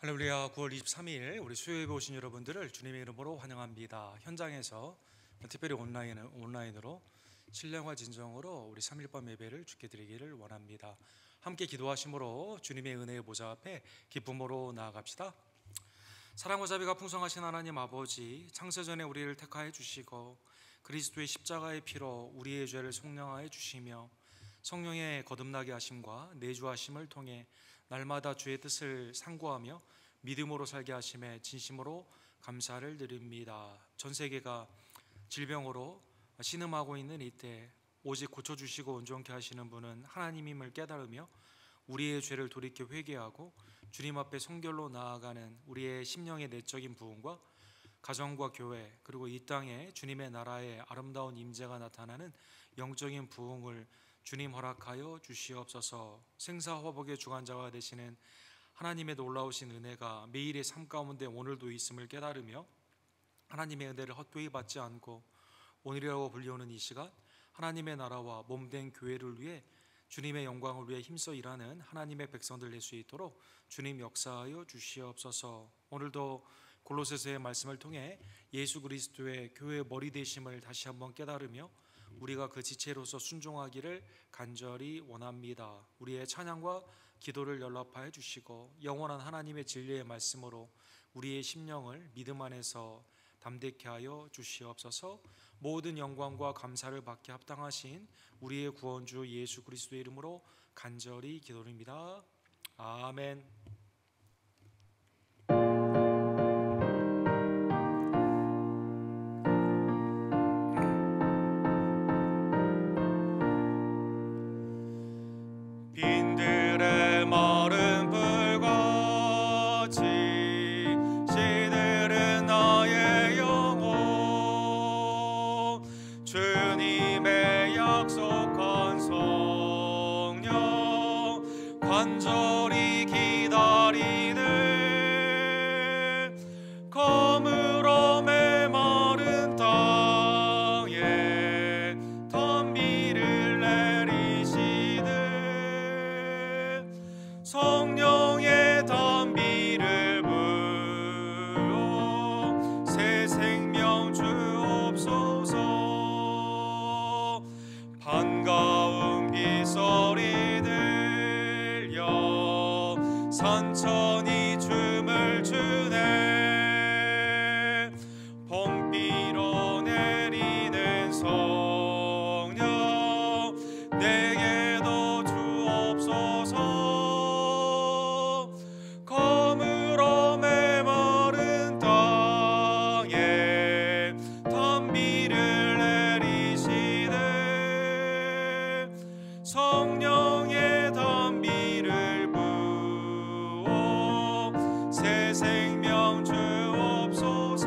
할렐루야. 9월 23일 우리 수요예배 오신 여러분들을 주님의 이름으로 환영합니다. 현장에서 특별히 온라인으로 신령과 진정으로 우리 3일밤 예배를 주께 드리기를 원합니다. 함께 기도하심으로 주님의 은혜의 보좌 앞에 기쁨으로 나아갑시다. 사랑과 자비가 풍성하신 하나님 아버지, 창세전에 우리를 택하여 주시고 그리스도의 십자가의 피로 우리의 죄를 속량하여 주시며 성령의 거듭나게 하심과 내주하심을 통해 날마다 주의 뜻을 상고하며 믿음으로 살게 하심에 진심으로 감사를 드립니다. 전 세계가 질병으로 신음하고 있는 이때 오직 고쳐주시고 온전케 하시는 분은 하나님임을 깨달으며 우리의 죄를 돌이켜 회개하고 주님 앞에 성결로 나아가는 우리의 심령의 내적인 부흥과 가정과 교회, 그리고 이 땅에 주님의 나라의 아름다운 임재가 나타나는 영적인 부흥을 주님 허락하여 주시옵소서. 생사화복의 주관자가 되시는 하나님의 놀라우신 은혜가 매일의 삶 가운데 오늘도 있음을 깨달으며 하나님의 은혜를 헛되이 받지 않고 오늘이라고 불리우는 이 시간, 하나님의 나라와 몸된 교회를 위해 주님의 영광을 위해 힘써 일하는 하나님의 백성들 될 수 있도록 주님 역사하여 주시옵소서. 오늘도 골로새서의 말씀을 통해 예수 그리스도의 교회의 머리 되심을 다시 한번 깨달으며 우리가 그 지체로서 순종하기를 간절히 원합니다. 우리의 찬양과 기도를 연락하여 주시고 영원한 하나님의 진리의 말씀으로 우리의 심령을 믿음 안에서 담대케 하여 주시옵소서. 모든 영광과 감사를 받게 합당하신 우리의 구원주 예수 그리스도의 이름으로 간절히 기도드립니다. 아멘. 빈들의 마른 불같이 시들은 나의 영혼, 주님의 약속한 성령 간절히 기다리네. 거물어 메마른 땅에 단비를 내리시네. 성령의 단비를 부어 새 생명 주옵소서. 반가운 빗소리 들려 산천이 춤을 추네. 봄비로 내리는 성령 내게도 주옵소서. 거물어 메마른 땅에 단비를 내리시네. 성령의 단비를 부어 새 생명 주옵소서.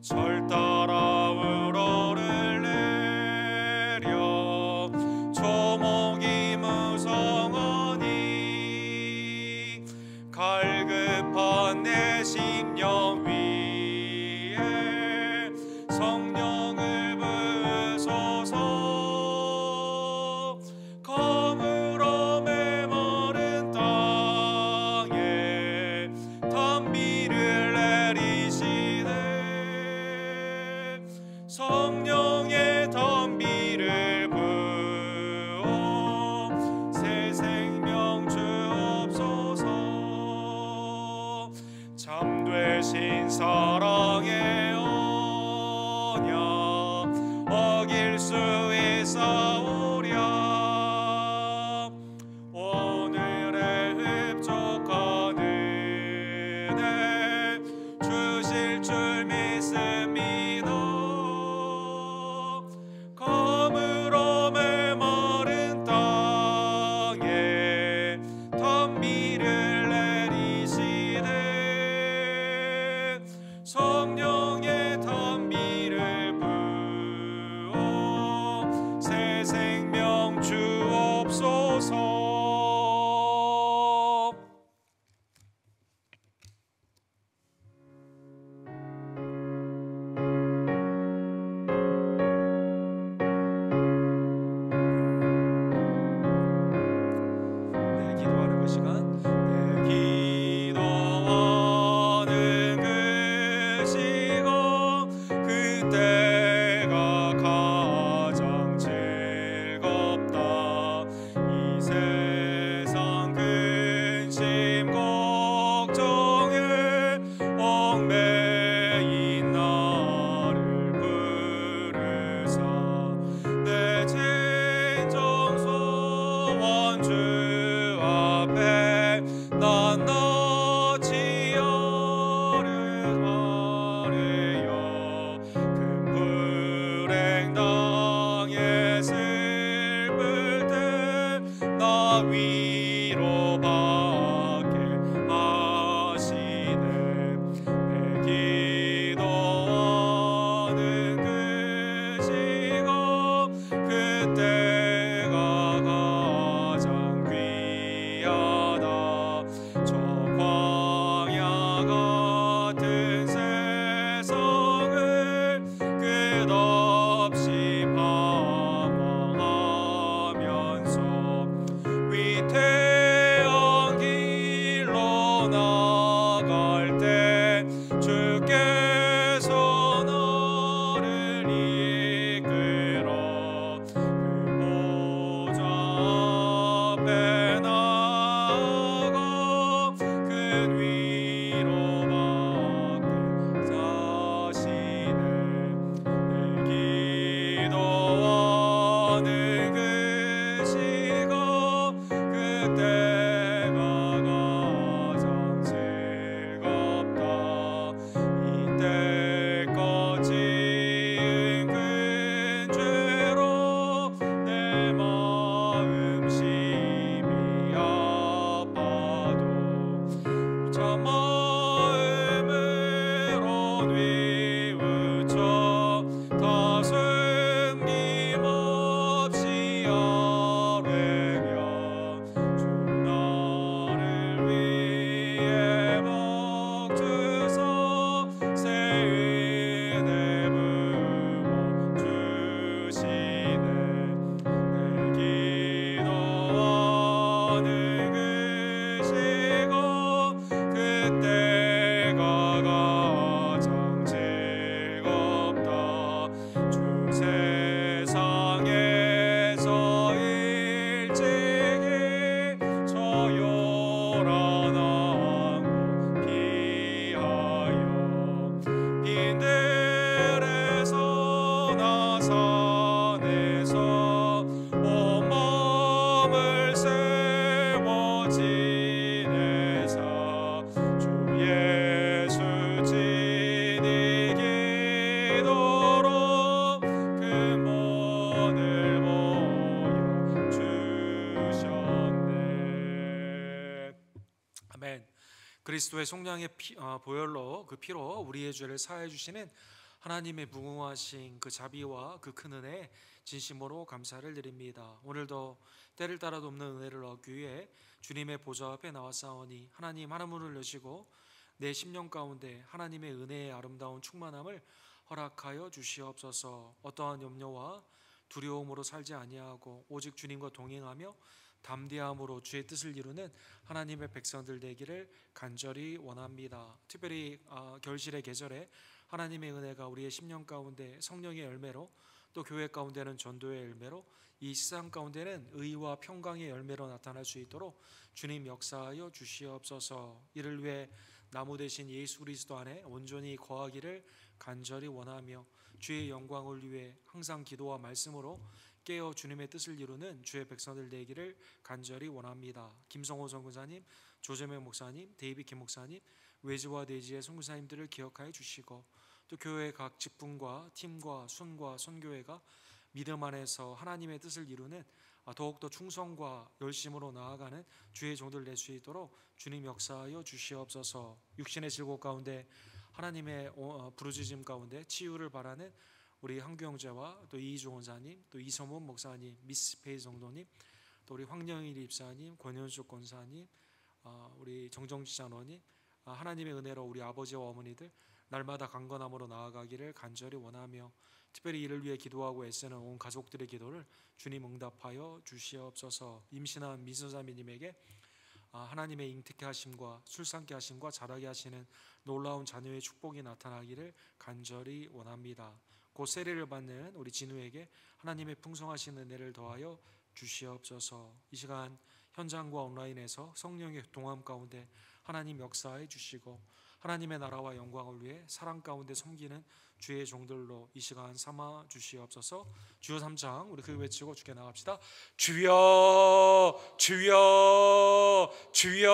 절 따라 우러를 내려 조목이 무성하니 갈급한 내 심령 위에 성령을 부으소서. 거물어 메마른 땅에 단비를 내리시네. 성령의 단비를 부어 새 생명 주옵소서. 참되신 사랑의 언약 어길 수 있사오랴. 오늘의 흡족한 은혜 주실 줄 믿습니다. 거물어 메마른 땅에 단비를 내리시네. 성령의 단비를 부어 새 생명 주옵소서. 경배인 나를 부르사 내 진정소 원주 앞에 난 낯이 어려하래요. 큰 불행 당해 슬플 때 나 위로받게 하시네. 내 기도하는 그 시간 그때가 가장 귀하다. 저 광야 같은 세상을 끝없이 방황하면서 위태한 길로 나갈 때 주께서 나를 이끌어 그 보좌 앞에 나아가 큰 위로받게 하시네. 내 기도하는 그 시간 그때가 가장 즐겁다. 이때까지 은근 죄로 내 마음 심히 아파도 참 마음으로 뉘우쳐 가슴 힘없이 아뢰며 주 나를 위해 복 주사 새 은혜 부어 주시네. 내 기도하는 그 시간 그때가 가장 즐겁다. 주 세상에서 일찍이 저 요란한 곳 피하여 빈들에서 나 산에서 온 마음을 세워 지내사 주 예수 지니기도록 근본을 보여주셨네. 아멘. 그리스도의 속량의 보혈로 그 피로 우리의 죄를 사해 주시는 하나님의 무궁하신 그 자비와 그 큰 은혜에 진심으로 감사를 드립니다. 오늘도 때를 따라 돕는 은혜를 얻기 위해 주님의 보좌 앞에 나왔사오니 하나님 하늘문을 여시고 내 심령 가운데 하나님의 은혜의 아름다운 충만함을 허락하여 주시옵소서. 어떠한 염려와 두려움으로 살지 아니하고 오직 주님과 동행하며 담대함으로 주의 뜻을 이루는 하나님의 백성들 되기를 간절히 원합니다. 특별히 결실의 계절에 하나님의 은혜가 우리의 심령 가운데 성령의 열매로, 또 교회 가운데는 전도의 열매로, 이 세상 가운데는 의와 평강의 열매로 나타날 수 있도록 주님 역사하여 주시옵소서. 이를 위해 나무 대신 예수 그리스도 안에 온전히 거하기를 간절히 원하며 주의 영광을 위해 항상 기도와 말씀으로 깨어 주님의 뜻을 이루는 주의 백성들 되기를 간절히 원합니다. 김성호 선교사님, 조재명 목사님, 데이비 김 목사님, 외지와 내지의 선교사님들을 기억하여 주시고, 또 교회 각 직분과 팀과 순과 선교회가 믿음 안에서 하나님의 뜻을 이루는 더욱더 충성과 열심으로 나아가는 주의 종들 될 수 있도록 주님 역사하여 주시옵소서. 육신의 질곡 가운데 하나님의 부르짖음 가운데 치유를 바라는 우리 한규 형제와 또 이희주 원사님, 또 이성문 목사님, 미스 페이 성도님, 또 우리 황영일 입사님, 권현숙 권사님, 우리 정정지 장로님, 하나님의 은혜로 우리 아버지와 어머니들 날마다 강건함으로 나아가기를 간절히 원하며, 특별히 이를 위해 기도하고 애쓰는 온 가족들의 기도를 주님 응답하여 주시옵소서. 임신한 미선자매님에게 하나님의 잉태케 하심과 술상케 하심과 자라게 하시는 놀라운 자녀의 축복이 나타나기를 간절히 원합니다. 곧 세례를 받는 우리 진우에게 하나님의 풍성하신 은혜를 더하여 주시옵소서. 이 시간 현장과 온라인에서 성령의 동함 가운데 하나님 역사해 주시고, 하나님의 나라와 영광을 위해 사랑 가운데 섬기는 주의 종들로 이 시간 삼아 주시옵소서. 주여 3장 우리 그 외치고 주께 나갑시다. 주여 주여 주여.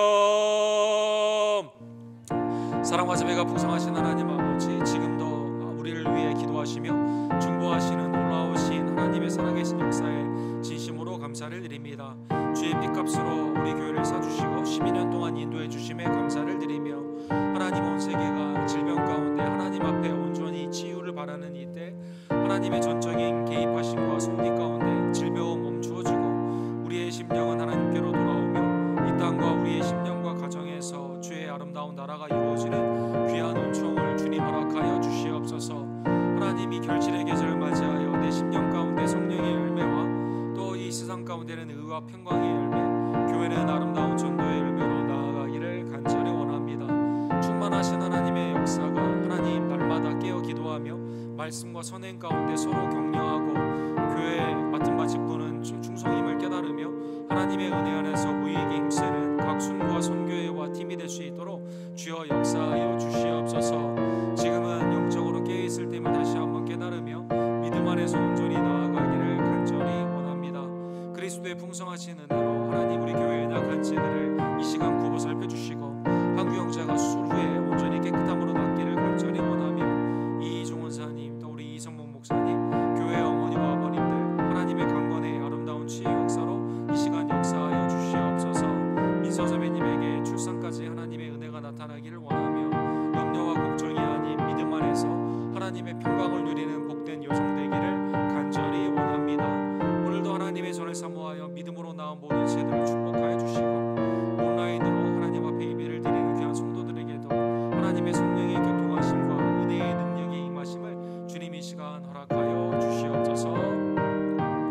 사랑과 자비가 풍성하신 하나님 아버지, 지금도 우리를 위해 기도하시며 중보하시는 놀라우신 하나님의 살아계신 역사에 진심으로 감사를 드립니다. 주의 핏값으로 우리 교회를 사주시고 12년 동안 인도해 주심에 감사를 드리며, 하나님 온 세계가 질병 가운데 하나님 앞에 온전히 치유를 바라는 이때 하나님의 전적인 개입하심과 섭리 가운데 질병은 멈추어지고 우리의 심령은 하나님께로 돌아오며 이 땅과 우리의 심령과 가정에서 주의 아름다운 나라가 이루어지는 귀한 은총을 주님 허락하여 주시옵소서. 하나님이 결실의 계절을 맞이하여 내 심령 가운데 성령의 열매와 또 이 세상 가운데는 의와 평강의 열매, 교회는 아름다운 전도의 열매로 나아가기를 간절히 원합니다. 충만하신 하나님의 역사가 하나님 날마다 깨어 기도하며 말씀과 선행 가운데 서로 격려하고 교회에 맡은 바 직분은 충성임을 깨달으며 하나님의 은혜 안에서 무익에 힘쓰는 각 순과 선교회와 팀이 될 수 있도록 주여 역사하여 주시옵소서. 지금은 영적으로 깨어있을 됨을 다시 한번 깨달으며 믿음 안에서 온전히 나아가기를 간절히 원합니다. 그리스도의 풍성하신 은혜로 하나님 우리 교회의 연약한 지혜들을 이 시간 굽어 살펴주시고 한구 형제가 수술 후에 온전히 깨끗함으로 낫기를 간절히 원하며 이희종 원사님 또 우리 이성문 목사님 교회의 어머니와 아버님들 하나님의 강건의 아름다운 치유 역사로 이 시간 역사하여 주시옵소서. 민서 자매님에게 출산까지 하나님의 은혜가 나타나기를 원하며 염려와 걱정이 아닌 믿음 안에서 하나님의 평강을 누리는 복된 여성 되기를 간절히 원합니다. 오늘도 하나님의 전을 사모하여 믿음으로 나온 모든 지혜들을 축복하여 주시고 온라인으로 하나님 앞에 예배를 드리는 귀한 성도들에게도 하나님의 성령의 교통하심과 은혜의 능력의 임하심을 주님 이 시간 허락하여 주시옵소서.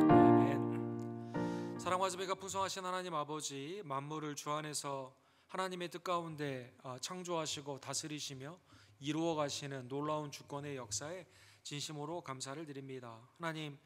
아멘. 사랑과 자비가 풍성하신 하나님 아버지, 만물을 주 안에서 하나님의 뜻 가운데 창조하시고 다스리시며 이루어 가시는 놀라운 주권의 역사에 진심으로 감사를 드립니다. 하나님,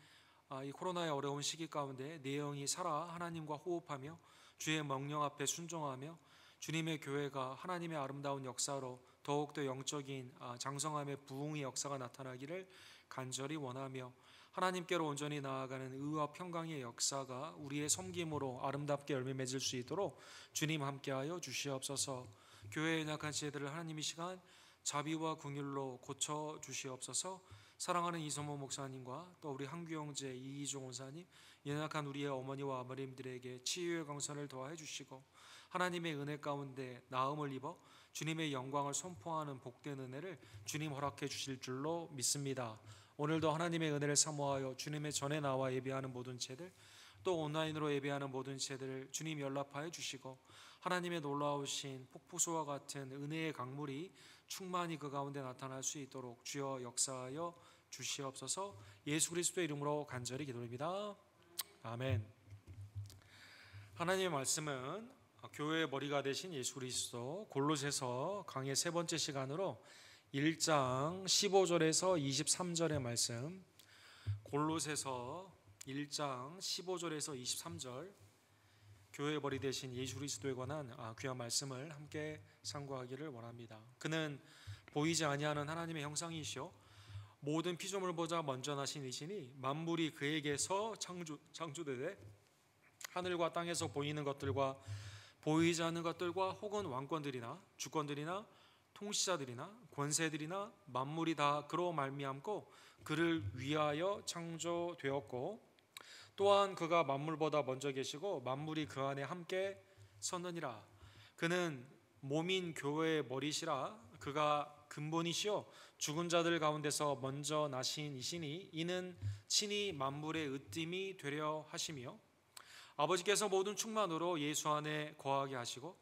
이 코로나의 어려운 시기 가운데 내 영이 살아 하나님과 호흡하며 주의 명령 앞에 순종하며 주님의 교회가 하나님의 아름다운 역사로 더욱더 영적인 장성함의 부흥의 역사가 나타나기를 간절히 원하며 하나님께로 온전히 나아가는 의와 평강의 역사가 우리의 섬김으로 아름답게 열매 맺을 수 있도록 주님 함께하여 주시옵소서. 교회의 연약한 지혜들을 하나님 이 시간 자비와 긍휼로 고쳐 주시옵소서. 사랑하는 이성모 목사님과 또 우리 한규 형제 이희종 원사님, 연약한 우리의 어머니와 아버님들에게 치유의 강선을 더하여 주시고 하나님의 은혜 가운데 나음을 입어 주님의 영광을 선포하는 복된 은혜를 주님 허락해 주실 줄로 믿습니다. 오늘도 하나님의 은혜를 사모하여 주님의 전에 나와 예배하는 모든 죄들, 또 온라인으로 예배하는 모든 죄들을 주님 연락하여 주시고 하나님의 놀라우신 폭포수와 같은 은혜의 강물이 충만히 그 가운데 나타날 수 있도록 주여 역사하여 주시옵소서. 예수 그리스도의 이름으로 간절히 기도드립니다. 아멘. 하나님의 말씀은 교회의 머리가 되신 예수 그리스도 골로새서 강의 세 번째 시간으로 1장 15절에서 23절의 말씀, 골로새서 1장 15절에서 23절 교회의 머리 되신 예수 그리스도에 관한 귀한 말씀을 함께 상고하기를 원합니다. 그는 보이지 아니하는 하나님의 형상이시오 모든 피조물보다 먼저 나신 이시니 만물이 그에게서 창조되되 하늘과 땅에서 보이는 것들과 보이지 않는 것들과 혹은 왕권들이나 주권들이나 통치자들이나 권세들이나 만물이 다 그로 말미암고 그를 위하여 창조되었고 또한 그가 만물보다 먼저 계시고 만물이 그 안에 함께 섰느니라. 그는 몸인 교회의 머리시라. 그가 근본이시요 죽은 자들 가운데서 먼저 나신 이시니 이는 친히 만물의 으뜸이 되려 하시며 아버지께서 모든 충만으로 예수 안에 거하게 하시고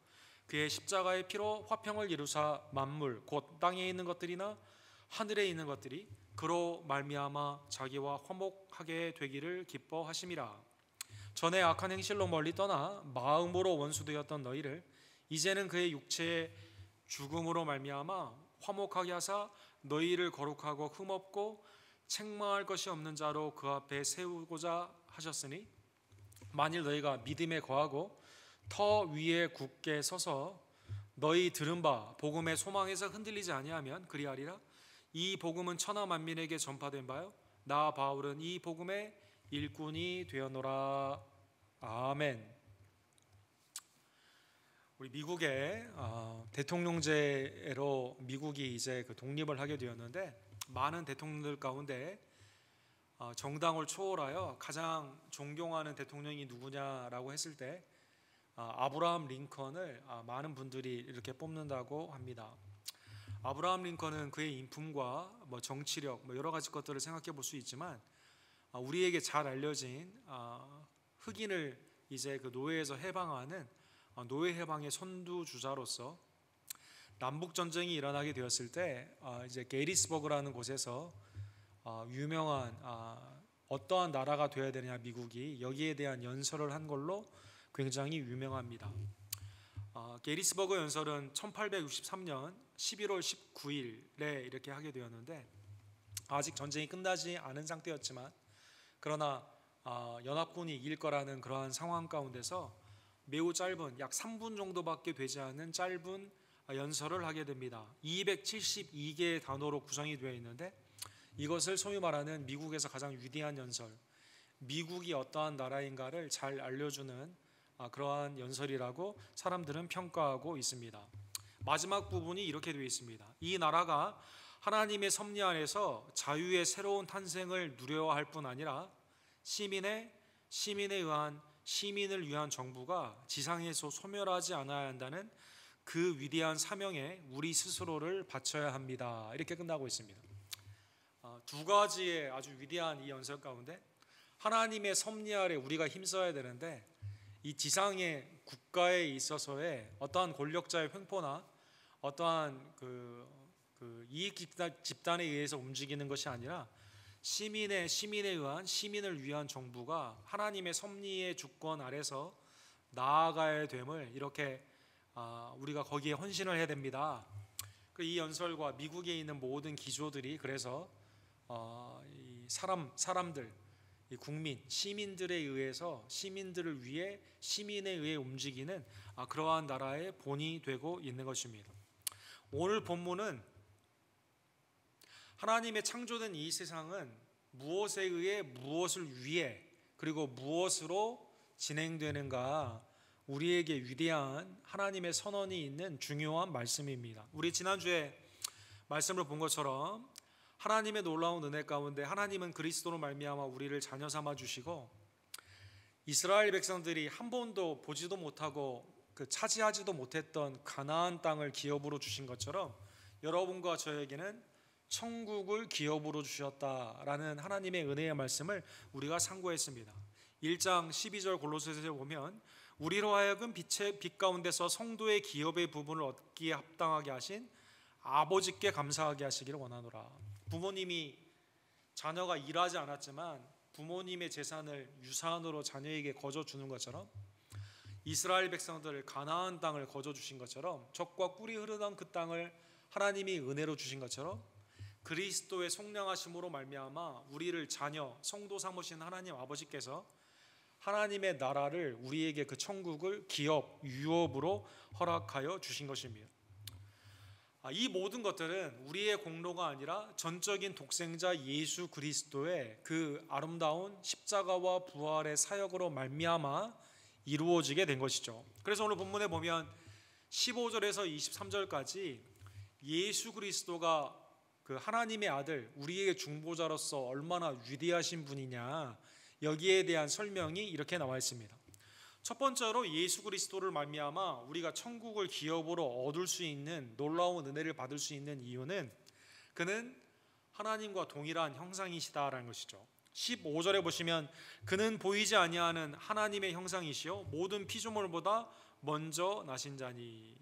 그의 십자가의 피로 화평을 이루사 만물 곧 땅에 있는 것들이나 하늘에 있는 것들이 그로 말미암아 자기와 화목하게 되기를 기뻐하심이라. 전에 악한 행실로 멀리 떠나 마음으로 원수되었던 너희를 이제는 그의 육체의 죽음으로 말미암아 화목하게 하사 너희를 거룩하고 흠없고 책망할 것이 없는 자로 그 앞에 세우고자 하셨으니 만일 너희가 믿음에 거하고 터 위에 굳게 서서 너희 들은 바 복음의 소망에서 흔들리지 아니하면 그리하리라. 이 복음은 천하 만민에게 전파된 바요 나 바울은 이 복음의 일꾼이 되었노라. 아멘. 우리 미국의 대통령제로 미국이 이제 그 독립을 하게 되었는데, 많은 대통령들 가운데 정당을 초월하여 가장 존경하는 대통령이 누구냐라고 했을 때 아브라함 링컨을 많은 분들이 이렇게 뽑는다고 합니다. 아브라함 링컨은 그의 인품과 정치력 여러 가지 것들을 생각해 볼 수 있지만, 우리에게 잘 알려진 흑인을 이제 그 노예에서 해방하는 노예 해방의 선두주자로서 남북 전쟁이 일어나게 되었을 때 이제 게리스버그라는 곳에서 유명한 어떠한 나라가 되어야 되느냐, 미국이 여기에 대한 연설을 한 걸로 굉장히 유명합니다. 게리스버그 연설은 1863년 11월 19일에 이렇게 하게 되었는데, 아직 전쟁이 끝나지 않은 상태였지만 그러나 연합군이 이길 거라는 그러한 상황 가운데서 매우 짧은 약 3분 정도밖에 되지 않은 짧은 연설을 하게 됩니다. 272개의 단어로 구성이 되어 있는데, 이것을 소위 말하는 미국에서 가장 위대한 연설, 미국이 어떠한 나라인가를 잘 알려주는 그러한 연설이라고 사람들은 평가하고 있습니다. 마지막 부분이 이렇게 되어 있습니다. 이 나라가 하나님의 섭리 안에서 자유의 새로운 탄생을 누려야 할 뿐 아니라 시민을 위한 정부가 지상에서 소멸하지 않아야 한다는 그 위대한 사명에 우리 스스로를 바쳐야 합니다. 이렇게 끝나고 있습니다. 두 가지의 아주 위대한 이 연설 가운데 하나님의 섭리 아래 우리가 힘써야 되는데, 이 지상의 국가에 있어서의 어떠한 권력자의 횡포나 어떠한 이익 집단에 의해서 움직이는 것이 아니라 시민을 위한 정부가 하나님의 섭리의 주권 아래서 나아가야 됨을 이렇게 우리가 거기에 헌신을 해야 됩니다. 이 연설과 미국에 있는 모든 기조들이 그래서 이 사람들, 이 국민, 시민들에 의해서 시민들을 위해 시민에 의해 움직이는 그러한 나라의 본이 되고 있는 것입니다. 오늘 본문은 하나님의 창조된 이 세상은 무엇에 의해 무엇을 위해 그리고 무엇으로 진행되는가, 우리에게 위대한 하나님의 선언이 있는 중요한 말씀입니다. 우리 지난주에 말씀을 본 것처럼 하나님의 놀라운 은혜 가운데 하나님은 그리스도로 말미암아 우리를 자녀 삼아 주시고, 이스라엘 백성들이 한 번도 보지도 못하고 차지하지도 못했던 가나안 땅을 기업으로 주신 것처럼 여러분과 저에게는 천국을 기업으로 주셨다라는 하나님의 은혜의 말씀을 우리가 상고했습니다. 1장 12절 골로새서에 보면 우리로 하여금 빛 가운데서 성도의 기업의 부분을 얻기에 합당하게 하신 아버지께 감사하게 하시기를 원하노라. 부모님이 자녀가 일하지 않았지만 부모님의 재산을 유산으로 자녀에게 거저 주는 것처럼, 이스라엘 백성들을 가나안 땅을 거저 주신 것처럼, 젖과 꿀이 흐르던 그 땅을 하나님이 은혜로 주신 것처럼, 그리스도의 속량하심으로 말미암아 우리를 자녀, 성도 삼으신 하나님 아버지께서 하나님의 나라를, 우리에게 그 천국을 기업, 유업으로 허락하여 주신 것입니다. 이 모든 것들은 우리의 공로가 아니라 전적인 독생자 예수 그리스도의 그 아름다운 십자가와 부활의 사역으로 말미암아 이루어지게 된 것이죠. 그래서 오늘 본문에 보면 15절에서 23절까지 예수 그리스도가 그 하나님의 아들, 우리의 중보자로서 얼마나 위대하신 분이냐, 여기에 대한 설명이 이렇게 나와 있습니다. 첫 번째로 예수 그리스도를 말미암아 우리가 천국을 기업으로 얻을 수 있는 놀라운 은혜를 받을 수 있는 이유는 그는 하나님과 동일한 형상이시다라는 것이죠. 15절에 보시면 그는 보이지 아니하는 하나님의 형상이시요 모든 피조물보다 먼저 나신 자니.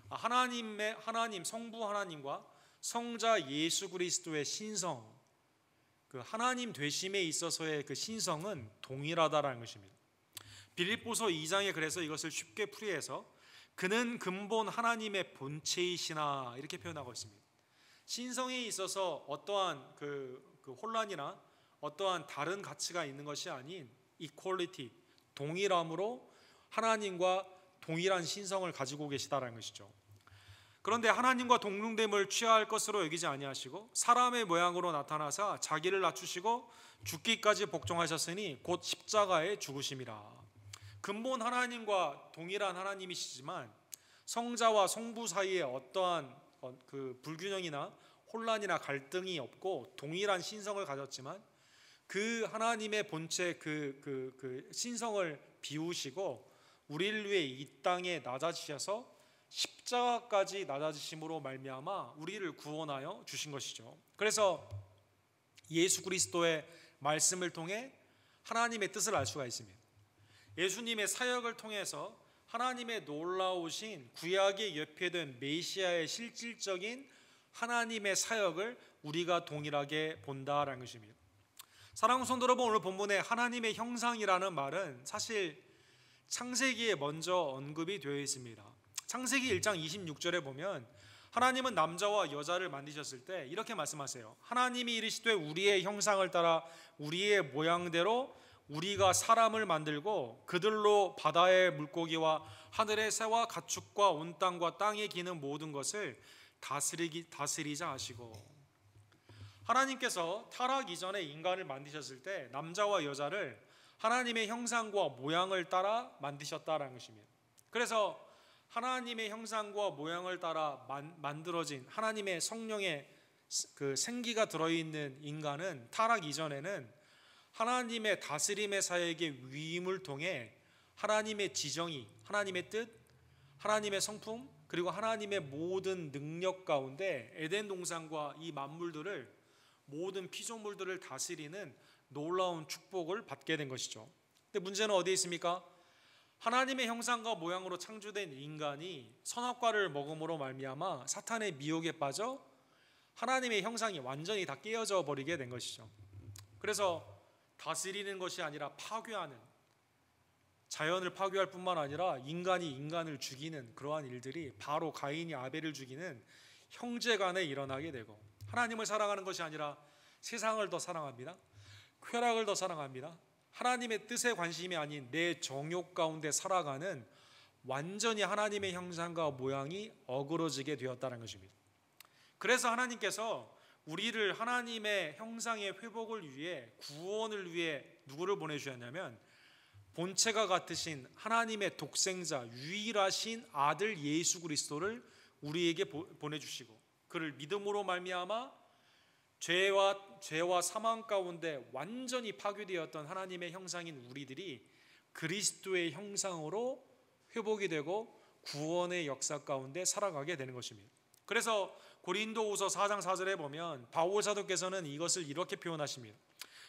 하나님 성부 하나님과 성자 예수 그리스도의 신성, 그 하나님 되심에 있어서의 그 신성은 동일하다라는 것입니다. 빌립보서 2장에 그래서 이것을 쉽게 풀이해서 그는 근본 하나님의 본체이시나 이렇게 표현하고 있습니다. 신성에 있어서 어떠한 그 혼란이나 어떠한 다른 가치가 있는 것이 아닌 equality, 동일함으로 하나님과 동일한 신성을 가지고 계시다라는 것이죠. 그런데 하나님과 동등됨을 취할 것으로 여기지 아니하시고 사람의 모양으로 나타나사 자기를 낮추시고 죽기까지 복종하셨으니 곧 십자가에 죽으심이라. 근본 하나님과 동일한 하나님이시지만 성자와 성부 사이에 어떠한 그 불균형이나 혼란이나 갈등이 없고 동일한 신성을 가졌지만 그 하나님의 본체 그 신성을 비우시고 우리를 위해 이 땅에 낮아지셔서 십자가까지 낮아지심으로 말미암아 우리를 구원하여 주신 것이죠. 그래서 예수 그리스도의 말씀을 통해 하나님의 뜻을 알 수가 있습니다. 예수님의 사역을 통해서 하나님의 놀라우신 구약에 예표된 메시아의 실질적인 하나님의 사역을 우리가 동일하게 본다라는 것입니다. 사랑하는 성도 여러분, 오늘 본문에 하나님의 형상이라는 말은 사실 창세기에 먼저 언급이 되어 있습니다. 창세기 1장 26절에 보면 하나님은 남자와 여자를 만드셨을 때 이렇게 말씀하세요. 하나님이 이르시되 우리의 형상을 따라 우리의 모양대로 우리가 사람을 만들고 그들로 바다의 물고기와 하늘의 새와 가축과 온 땅과 땅에 기는 모든 것을 다스리자 하시고, 하나님께서 타락 이전에 인간을 만드셨을 때 남자와 여자를 하나님의 형상과 모양을 따라 만드셨다라는 것입니다. 그래서 하나님의 형상과 모양을 따라 만들어진 하나님의 성령의 그 생기가 들어있는 인간은 타락 이전에는 하나님의 다스림의 사역의 위임을 통해 하나님의 지정이, 하나님의 뜻, 하나님의 성품, 그리고 하나님의 모든 능력 가운데 에덴 동산과 이 만물들을, 모든 피조물들을 다스리는 놀라운 축복을 받게 된 것이죠. 근데 문제는 어디에 있습니까? 하나님의 형상과 모양으로 창조된 인간이 선악과를 먹음으로 말미암아 사탄의 미혹에 빠져 하나님의 형상이 완전히 다 깨어져 버리게 된 것이죠. 그래서 다스리는 것이 아니라 파괴하는, 자연을 파괴할 뿐만 아니라 인간이 인간을 죽이는 그러한 일들이 바로 가인이 아벨을 죽이는 형제 간에 일어나게 되고, 하나님을 사랑하는 것이 아니라 세상을 더 사랑합니다. 쾌락을 더 사랑합니다. 하나님의 뜻에 관심이 아닌 내 정욕 가운데 살아가는 완전히 하나님의 형상과 모양이 어그러지게 되었다는 것입니다. 그래서 하나님께서 우리를 하나님의 형상의 회복을 위해, 구원을 위해 누구를 보내주셨냐면 본체가 같으신 하나님의 독생자, 유일하신 아들 예수 그리스도를 우리에게 보내주시고, 그를 믿음으로 말미암아 죄와 사망 가운데 완전히 파괴되었던 하나님의 형상인 우리들이 그리스도의 형상으로 회복이 되고 구원의 역사 가운데 살아가게 되는 것입니다. 그래서 고린도후서 4장 4절에 보면 바울 사도께서는 이것을 이렇게 표현하십니다.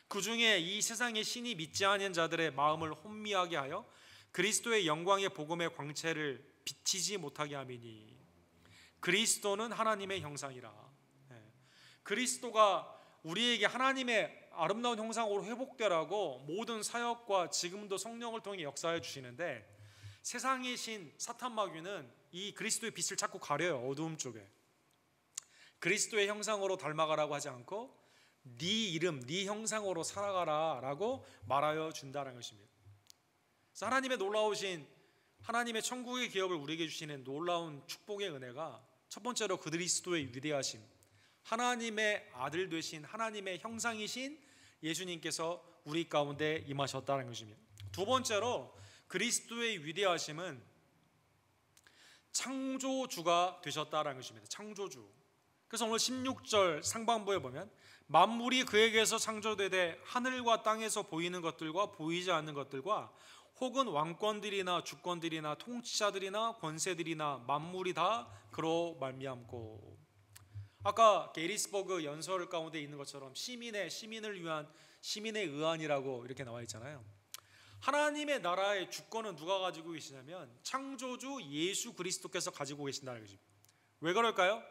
그 중에 이 세상의 신이 믿지 아니한 자들의 마음을 혼미하게 하여 그리스도의 영광의 복음의 광채를 비치지 못하게 함이니. 그리스도는 하나님의 형상이라. 그리스도가 우리에게 하나님의 아름다운 형상으로 회복되라고 모든 사역과 지금도 성령을 통해 역사해 주시는데, 세상의 신 사탄 마귀는 이 그리스도의 빛을 자꾸 가려요. 어두움 쪽에. 그리스도의 형상으로 닮아가라고 하지 않고 네 이름, 네 형상으로 살아가라 라고 말하여 준다는 것입니다. 그래서 하나님의 놀라우신 하나님의 천국의 기업을 우리에게 주시는 놀라운 축복의 은혜가 첫 번째로 그리스도의 위대하심, 하나님의 아들 되신 하나님의 형상이신 예수님께서 우리 가운데 임하셨다는 것입니다. 두 번째로 그리스도의 위대하심은 창조주가 되셨다는 것입니다. 창조주. 그래서 오늘 16절 상반부에 보면 만물이 그에게서 창조되되 하늘과 땅에서 보이는 것들과 보이지 않는 것들과 혹은 왕권들이나 주권들이나 통치자들이나 권세들이나 만물이 다 그로 말미암고. 아까 게리스버그 연설 가운데 있는 것처럼 시민을 위한 시민의 의안이라고 이렇게 나와 있잖아요. 하나님의 나라의 주권은 누가 가지고 계시냐면 창조주 예수 그리스도께서 가지고 계신다는 것입니다. 왜 그럴까요?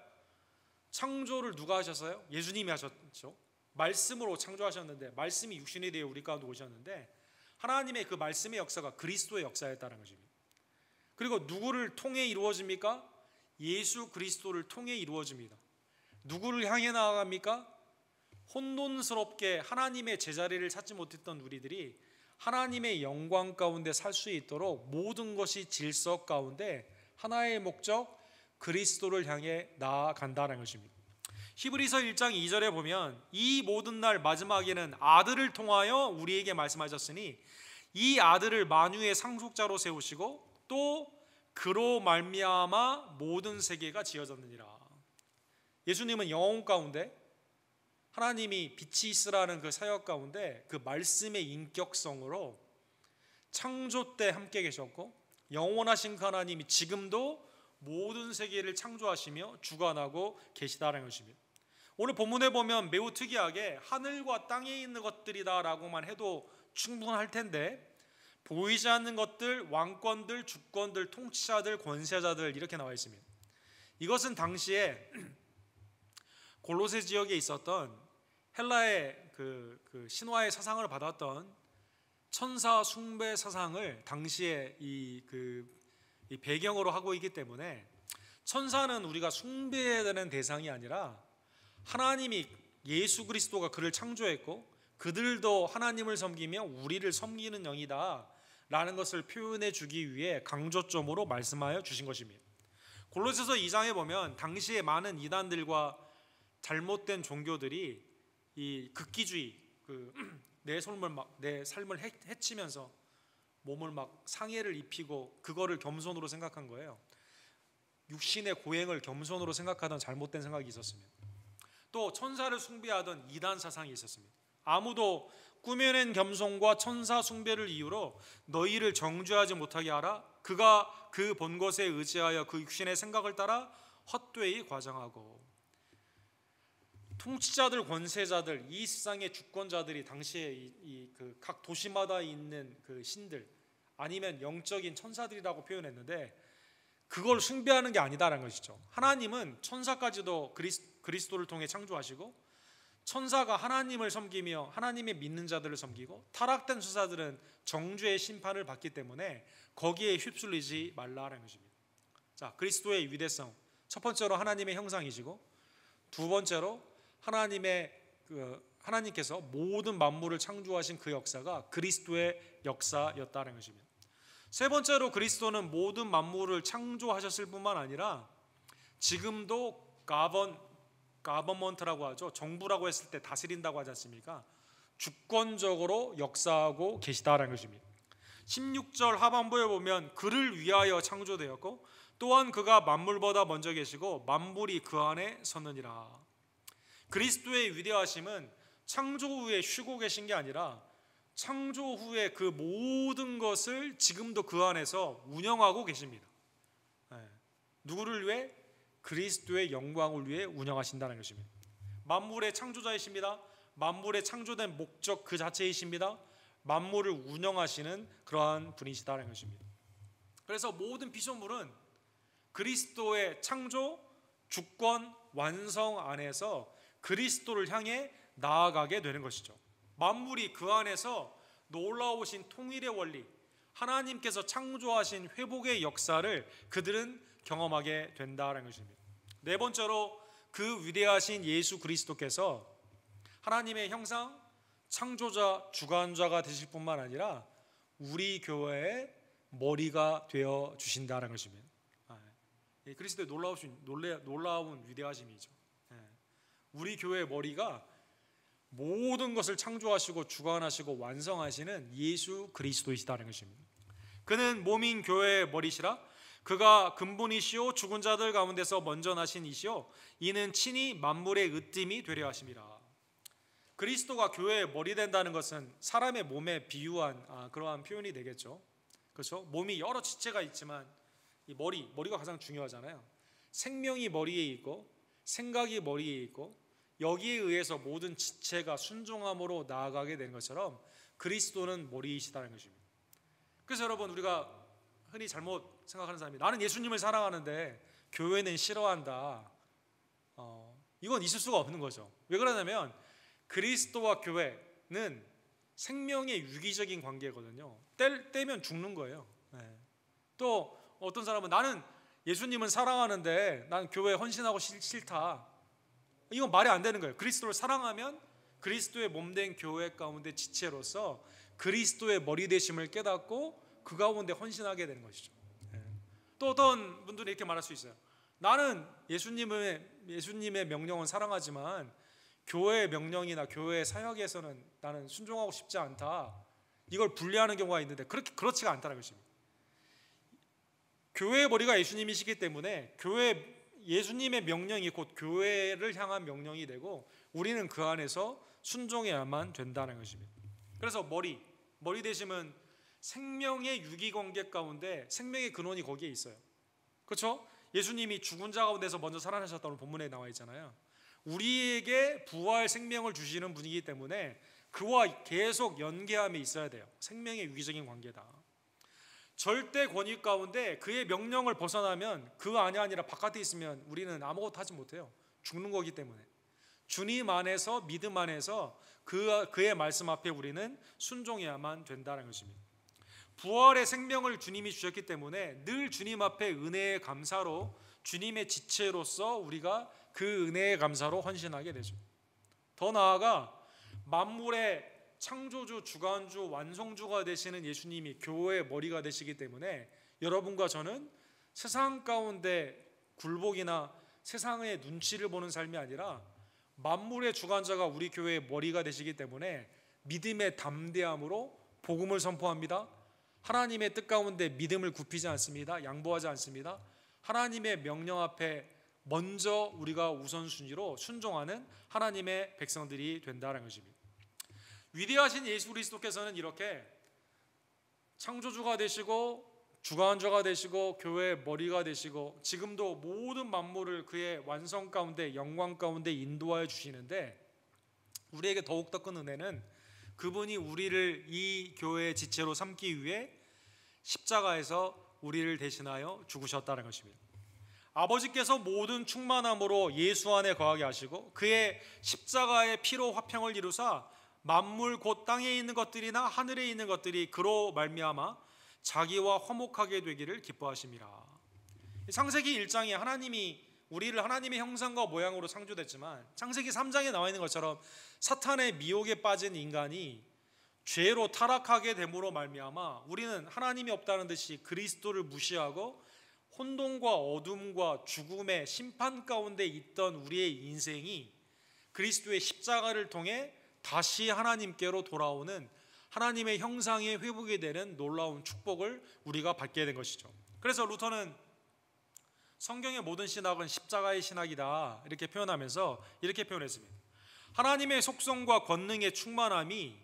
창조를 누가 하셨어요? 예수님이 하셨죠. 말씀으로 창조하셨는데, 말씀이 육신이 되어 우리 가운데 오셨는데, 하나님의 그 말씀의 역사가 그리스도의 역사였다는 것입니다. 그리고 누구를 통해 이루어집니까? 예수 그리스도를 통해 이루어집니다. 누구를 향해 나아갑니까? 혼돈스럽게 하나님의 제자리를 찾지 못했던 우리들이 하나님의 영광 가운데 살 수 있도록 모든 것이 질서 가운데 하나의 목적, 그리스도를 향해 나아간다는 것입니다. 히브리서 1장 2절에 보면 이 모든 날 마지막에는 아들을 통하여 우리에게 말씀하셨으니 이 아들을 만유의 상속자로 세우시고 또 그로 말미암아 모든 세계가 지어졌느니라. 예수님은 영혼 가운데 하나님이 빛이 있으라는 그 사역 가운데 그 말씀의 인격성으로 창조 때 함께 계셨고 영원하신 그 하나님이 지금도 모든 세계를 창조하시며 주관하고 계시다는 것입니다. 오늘 본문에 보면 매우 특이하게 하늘과 땅에 있는 것들이다라고만 해도 충분할 텐데 보이지 않는 것들, 왕권들, 주권들, 통치자들, 권세자들 이렇게 나와 있습니다. 이것은 당시에 골로새 지역에 있었던 헬라의 그 신화의 사상을 받았던 천사 숭배 사상을 당시에 이 배경으로 하고 있기 때문에 천사는 우리가 숭배해야 되는 대상이 아니라 하나님이 예수 그리스도가 그를 창조했고 그들도 하나님을 섬기며 우리를 섬기는 영이다 라는 것을 표현해 주기 위해 강조점으로 말씀하여 주신 것입니다. 골로새서 2장에 보면 당시에 많은 이단들과 잘못된 종교들이 이 극기주의, 내 삶을 해치면서 몸을 막 상해를 입히고 그거를 겸손으로 생각한 거예요. 육신의 고행을 겸손으로 생각하던 잘못된 생각이 있었습니다. 또 천사를 숭배하던 이단 사상이 있었습니다. 아무도 꾸며낸 겸손과 천사 숭배를 이유로 너희를 정죄하지 못하게 하라. 그가 그 본 것에 의지하여 그 육신의 생각을 따라 헛되이 과장하고. 통치자들, 권세자들, 이 세상의 주권자들이 당시에 그 각 도시마다 있는 그 신들 아니면 영적인 천사들이라고 표현했는데 그걸 숭배하는 게 아니다라는 것이죠. 하나님은 천사까지도 그리스도를 통해 창조하시고 천사가 하나님을 섬기며 하나님의 믿는 자들을 섬기고 타락된 천사들은 정죄의 심판을 받기 때문에 거기에 휩쓸리지 말라라는 것입니다. 자, 그리스도의 위대성, 첫 번째로 하나님의 형상이시고 두 번째로 하나님께서 모든 만물을 창조하신 그 역사가 그리스도의 역사였다는 것입니다. 세 번째로 그리스도는 모든 만물을 창조하셨을 뿐만 아니라 지금도 가버먼트라고 하죠. 정부라고 했을 때 다스린다고 하지 않습니까? 주권적으로 역사하고 계시다라는 것입니다. 16절 하반부에 보면 그를 위하여 창조되었고 또한 그가 만물보다 먼저 계시고 만물이 그 안에 섰느니라. 그리스도의 위대하심은 창조 후에 쉬고 계신 게 아니라 창조 후에 그 모든 것을 지금도 그 안에서 운영하고 계십니다. 누구를 위해? 그리스도의 영광을 위해 운영하신다는 것입니다. 만물의 창조자이십니다. 만물의 창조된 목적 그 자체이십니다. 만물을 운영하시는 그러한 분이시다는 것입니다. 그래서 모든 피조물은 그리스도의 창조, 주권, 완성 안에서 그리스도를 향해 나아가게 되는 것이죠. 만물이 그 안에서 놀라우신 통일의 원리, 하나님께서 창조하신 회복의 역사를 그들은 경험하게 된다는 것입니다. 네 번째로 그 위대하신 예수 그리스도께서 하나님의 형상, 창조자, 주관자가 되실 뿐만 아니라 우리 교회의 머리가 되어 주신다는 것입니다. 그리스도의 놀라운 위대하심이죠. 우리 교회의 머리가 모든 것을 창조하시고 주관하시고 완성하시는 예수 그리스도이시다는 것입니다. 그는 몸인 교회의 머리시라. 그가 근본이시오 죽은 자들 가운데서 먼저 나신 이시오 이는 친히 만물의 으뜸이 되려 하심이라. 그리스도가 교회의 머리 된다는 것은 사람의 몸에 비유한 그러한 표현이 되겠죠. 그렇죠? 몸이 여러 지체가 있지만 이 머리가 가장 중요하잖아요. 생명이 머리에 있고 생각이 머리에 있고 여기에 의해서 모든 지체가 순종함으로 나아가게 되는 것처럼 그리스도는 머리이시다는 것입니다. 그래서 여러분, 우리가 흔히 잘못 생각하는 사람이 나는 예수님을 사랑하는데 교회는 싫어한다. 이건 있을 수가 없는 거죠. 왜 그러냐면 그리스도와 교회는 생명의 유기적인 관계거든요. 떼면 죽는 거예요. 또 어떤 사람은 나는 예수님은 사랑하는데 난 교회에 헌신하고 싫다. 이건 말이 안 되는 거예요. 그리스도를 사랑하면 그리스도의 몸된 교회 가운데 지체로서 그리스도의 머리 되심을 깨닫고 그 가운데 헌신하게 되는 것이죠. 또 어떤 분들은 이렇게 말할 수 있어요. 나는 예수님의 명령은 사랑하지만 교회의 명령이나 교회의 사역에서는 나는 순종하고 싶지 않다. 이걸 분리하는 경우가 있는데 그렇지가 않다는 것입니다. 교회의 머리가 예수님이시기 때문에 예수님의 명령이 곧 교회를 향한 명령이 되고 우리는 그 안에서 순종해야만 된다는 것입니다. 그래서 머리 되심은 생명의 유기관계 가운데 생명의 근원이 거기에 있어요. 그렇죠? 예수님이 죽은 자 가운데서 먼저 살아나셨다는 본문에 나와 있잖아요. 우리에게 부활 생명을 주시는 분이기 때문에 그와 계속 연계함이 있어야 돼요. 생명의 유기적인 관계다. 절대 권위 가운데 그의 명령을 벗어나면 그 안이 아니라 바깥에 있으면 우리는 아무것도 하지 못해요. 죽는 거기 때문에 주님 안에서 믿음 안에서 그의 말씀 앞에 우리는 순종해야만 된다는 것입니다. 부활의 생명을 주님이 주셨기 때문에 늘 주님 앞에 은혜의 감사로 주님의 지체로서 우리가 그 은혜의 감사로 헌신하게 되죠. 더 나아가 만물의 창조주, 주관주, 완성주가 되시는 예수님이 교회의 머리가 되시기 때문에 여러분과 저는 세상 가운데 굴복이나 세상의 눈치를 보는 삶이 아니라 만물의 주관자가 우리 교회의 머리가 되시기 때문에 믿음의 담대함으로 복음을 선포합니다. 하나님의 뜻 가운데 믿음을 굽히지 않습니다. 양보하지 않습니다. 하나님의 명령 앞에 먼저 우리가 우선순위로 순종하는 하나님의 백성들이 된다는 것입니다. 위대하신 예수 그리스도께서는 이렇게 창조주가 되시고 주관자가 되시고 교회의 머리가 되시고 지금도 모든 만물을 그의 완성 가운데 영광 가운데 인도하여 주시는데 우리에게 더욱더 큰 은혜는 그분이 우리를 이 교회의 지체로 삼기 위해 십자가에서 우리를 대신하여 죽으셨다는 것입니다. 아버지께서 모든 충만함으로 예수 안에 거하게 하시고 그의 십자가의 피로 화평을 이루사 만물 곧 땅에 있는 것들이나 하늘에 있는 것들이 그로 말미암아 자기와 화목하게 되기를 기뻐하심이라. 창세기 1장에 하나님이 우리를 하나님의 형상과 모양으로 창조됐지만 창세기 3장에 나와 있는 것처럼 사탄의 미혹에 빠진 인간이 죄로 타락하게 됨으로 말미암아 우리는 하나님이 없다는 듯이 그리스도를 무시하고 혼돈과 어둠과 죽음의 심판 가운데 있던 우리의 인생이 그리스도의 십자가를 통해 다시 하나님께로 돌아오는 하나님의 형상의 회복이 되는 놀라운 축복을 우리가 받게 된 것이죠. 그래서 루터는 성경의 모든 신학은 십자가의 신학이다 이렇게 표현하면서 이렇게 표현했습니다. 하나님의 속성과 권능의 충만함이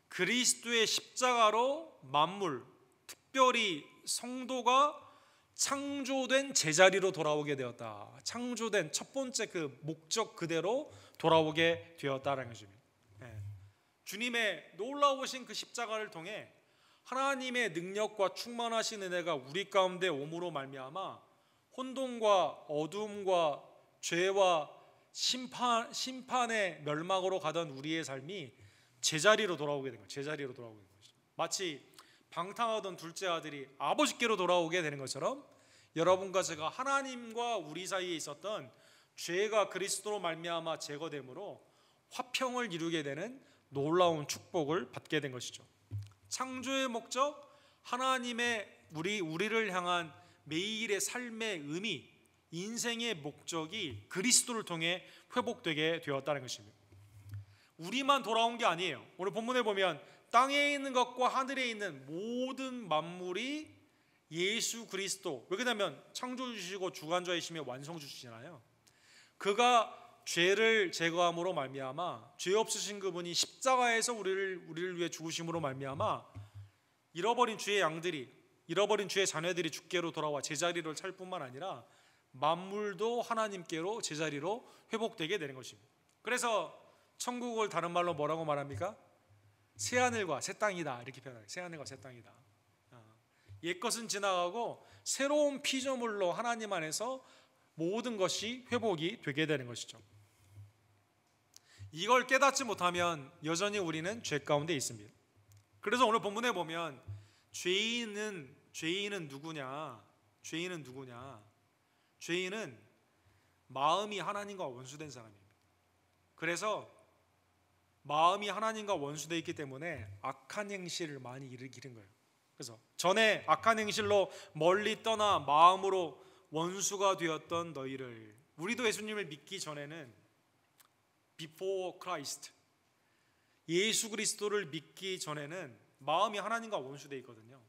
그리스도의 십자가로 만물, 특별히 성도가 창조된 제자리로 돌아오게 되었다. 창조된 첫 번째 그 목적 그대로 돌아오게 되었다는 것입니다. 주님의 놀라우신 그 십자가를 통해 하나님의 능력과 충만하신 은혜가 우리 가운데 옴으로 말미암아 혼돈과 어둠과 죄와 심판의 멸망으로 가던 우리의 삶이 제자리로 돌아오게 된 거예요. 제자리로 돌아오게 된 것이죠. 마치 방탕하던 둘째 아들이 아버지께로 돌아오게 되는 것처럼 여러분과 제가 하나님과 우리 사이에 있었던 죄가 그리스도로 말미암아 제거됨으로 화평을 이루게 되는 놀라운 축복을 받게 된 것이죠. 창조의 목적, 하나님의 우리를 향한 매일의 삶의 의미, 인생의 목적이 그리스도를 통해 회복되게 되었다는 것입니다. 우리만 돌아온 게 아니에요. 오늘 본문에 보면 땅에 있는 것과 하늘에 있는 모든 만물이 예수 그리스도, 왜냐하면 창조주시고 주관자이시며 완성주시잖아요. 그가 죄를 제거함으로 말미암아 죄 없으신 그분이 십자가에서 우리를 위해 죽으심으로 말미암아 잃어버린 주의 양들이, 잃어버린 주의 자녀들이 주께로 돌아와 제자리를 찾을 뿐만 아니라 만물도 하나님께로 제자리로 회복되게 되는 것입니다. 그래서 천국을 다른 말로 뭐라고 말합니까? 새하늘과 새 땅이다 이렇게 표현해요. 새하늘과 새 땅이다. 옛것은 지나가고 새로운 피조물로 하나님 안에서 모든 것이 회복이 되게 되는 것이죠. 이걸 깨닫지 못하면 여전히 우리는 죄 가운데 있습니다. 그래서 오늘 본문에 보면 죄인은 누구냐? 죄인은 누구냐? 죄인은 마음이 하나님과 원수된 사람입니다. 그래서 마음이 하나님과 원수되어 있기 때문에 악한 행실을 많이 일으키는 거예요. 그래서 전에 악한 행실로 멀리 떠나 마음으로 원수가 되었던 너희를. 우리도 예수님을 믿기 전에는 before Christ, 예수 그리스도를 믿기 전에는 마음이 하나님과 원수되어 있거든요.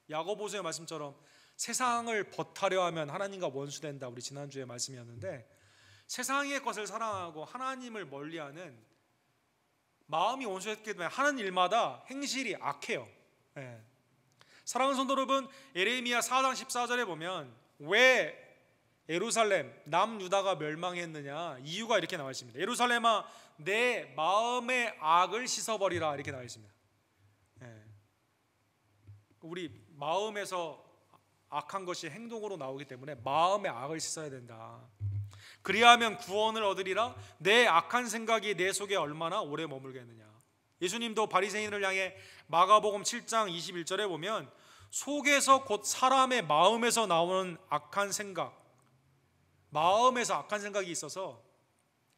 야고보서의 말씀처럼 세상을 벗하려 하면 하나님과 원수된다. 우리 지난주에 말씀이었는데, 세상의 것을 사랑하고 하나님을 멀리하는 마음이 원수했기 때문에 하는 일마다 행실이 악해요. 예. 사랑하는 성도 여러분, 예레미야 4장 14절에 보면 왜 예루살렘 남유다가 멸망했느냐, 이유가 이렇게 나와 있습니다. 예루살렘아, 내 마음의 악을 씻어버리라, 이렇게 나와 있습니다. 예. 우리 마음에서 악한 것이 행동으로 나오기 때문에 마음의 악을 씻어야 된다. 그리하면 구원을 얻으리라. 내 악한 생각이 내 속에 얼마나 오래 머물겠느냐. 예수님도 바리새인을 향해 마가복음 7장 21절에 보면 속에서 곧 사람의 마음에서 나오는 악한 생각, 마음에서 악한 생각이 있어서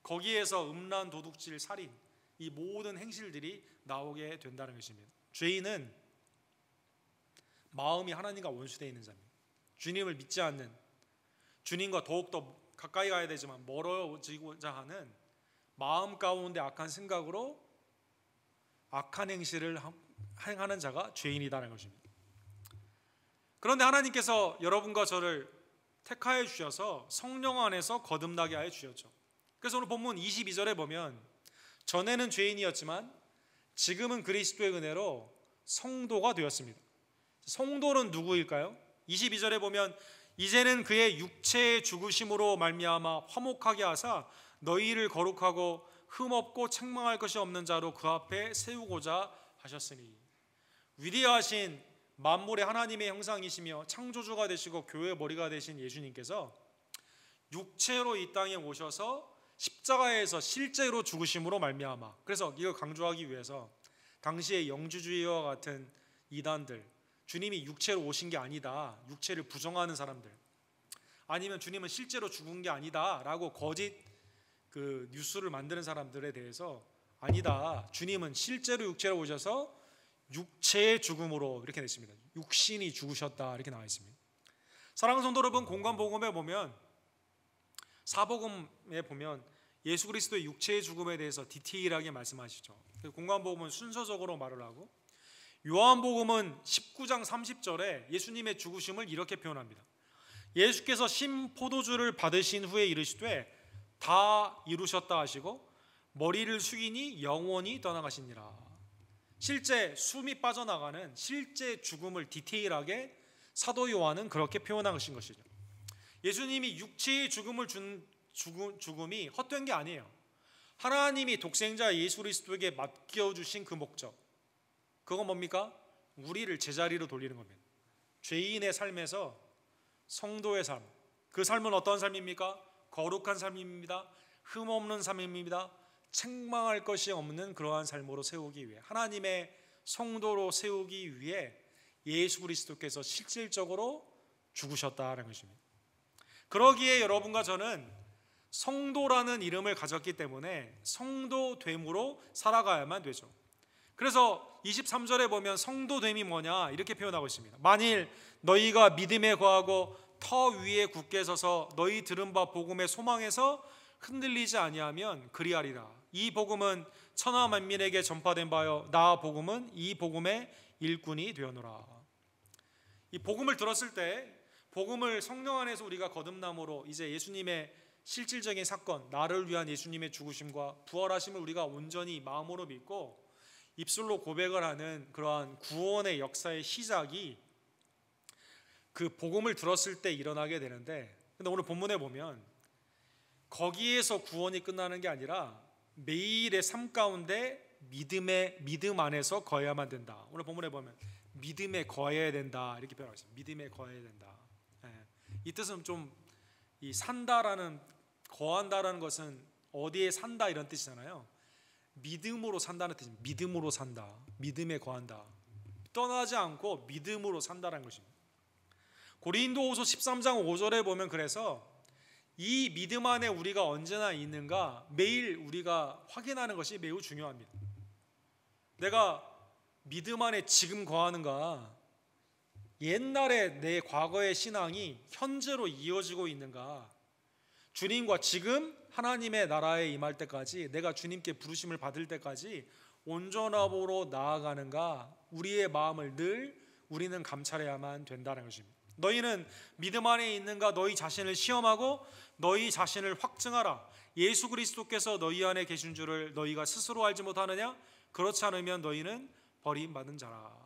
거기에서 음란, 도둑질, 살인, 이 모든 행실들이 나오게 된다는 것입니다. 죄인은 마음이 하나님과 원수되어 있는 자입니다. 주님을 믿지 않는, 주님과 더욱더 가까이 가야 되지만 멀어지고자 하는 마음 가운데 악한 생각으로 악한 행실을 행하는 자가 죄인이다라는 것입니다. 그런데 하나님께서 여러분과 저를 택하여 주셔서 성령 안에서 거듭나게 하여 주셨죠. 그래서 오늘 본문 22절에 보면 전에는 죄인이었지만 지금은 그리스도의 은혜로 성도가 되었습니다. 성도는 누구일까요? 22절에 보면 이제는 그의 육체의 죽으심으로 말미암아 화목하게 하사 너희를 거룩하고 흠없고 책망할 것이 없는 자로 그 앞에 세우고자 하셨으니. 위대하신 만물의 하나님의 형상이시며 창조주가 되시고 교회의 머리가 되신 예수님께서 육체로 이 땅에 오셔서 십자가에서 실제로 죽으심으로 말미암아, 그래서 이걸 강조하기 위해서 당시의 영주주의와 같은 이단들, 주님이 육체로 오신 게 아니다, 육체를 부정하는 사람들, 아니면 주님은 실제로 죽은 게 아니다 라고 거짓 그 뉴스를 만드는 사람들에 대해서 아니다, 주님은 실제로 육체로 오셔서 육체의 죽음으로 이렇게 냈습니다. 육신이 죽으셨다, 이렇게 나와 있습니다. 사랑하는 성도 여러분, 공관복음에 보면, 사복음에 보면 예수 그리스도의 육체의 죽음에 대해서 디테일하게 말씀하시죠. 공관복음은 순서적으로 말을 하고, 요한복음은 19장 30절에 예수님의 죽으심을 이렇게 표현합니다. 예수께서 신포도주를 받으신 후에 이르시되 다 이루셨다 하시고 머리를 숙이니 영원히 떠나가시니라. 실제 숨이 빠져나가는 실제 죽음을 디테일하게 사도 요한은 그렇게 표현하신 것이죠. 예수님이 육체의 죽음을 준 죽음이 헛된 게 아니에요. 하나님이 독생자 예수 그리스도에게 맡겨주신 그 목적, 그건 뭡니까? 우리를 제자리로 돌리는 겁니다. 죄인의 삶에서 성도의 삶, 그 삶은 어떤 삶입니까? 거룩한 삶입니다. 흠없는 삶입니다. 책망할 것이 없는 그러한 삶으로 세우기 위해, 하나님의 성도로 세우기 위해 예수 그리스도께서 실질적으로 죽으셨다는 것입니다. 그러기에 여러분과 저는 성도라는 이름을 가졌기 때문에 성도됨으로 살아가야만 되죠. 그래서 23절에 보면 성도됨이 뭐냐 이렇게 표현하고 있습니다. 만일 너희가 믿음에 거하고 터 위에 굳게 서서 너희 들은 바 복음의 소망에서 흔들리지 아니하면 그리하리라. 이 복음은 천하 만민에게 전파된 바요 나 복음은 이 복음의 일꾼이 되어노라. 이 복음을 들었을 때, 복음을 성령 안에서 우리가 거듭남으로 이제 예수님의 실질적인 사건, 나를 위한 예수님의 죽으심과 부활하심을 우리가 온전히 마음으로 믿고 입술로 고백을 하는 그러한 구원의 역사의 시작이 그 복음을 들었을 때 일어나게 되는데, 근데 오늘 본문에 보면 거기에서 구원이 끝나는 게 아니라 매일의 삶 가운데 믿음 안에서 거해야만 된다. 오늘 본문에 보면 믿음에 거해야 된다 이렇게 표현하고 있습니다. 믿음에 거해야 된다. 이 뜻은 좀 이 산다라는, 거한다라는 것은 어디에 산다 이런 뜻이잖아요. 믿음으로 산다는 뜻입니다. 믿음으로 산다, 믿음에 거한다, 떠나지 않고 믿음으로 산다라는 것입니다. 고린도후서 13장 5절에 보면 그래서 이 믿음 안에 우리가 언제나 있는가 매일 우리가 확인하는 것이 매우 중요합니다. 내가 믿음 안에 지금 거하는가, 옛날에 내 과거의 신앙이 현재로 이어지고 있는가? 주님과 지금 하나님의 나라에 임할 때까지, 내가 주님께 부르심을 받을 때까지 온전함으로 나아가는가? 우리의 마음을 늘 우리는 감찰해야만 된다는 것입니다. 너희는 믿음 안에 있는가? 너희 자신을 시험하고 너희 자신을 확증하라. 예수 그리스도께서 너희 안에 계신 줄을 너희가 스스로 알지 못하느냐? 그렇지 않으면 너희는 버림받은 자라.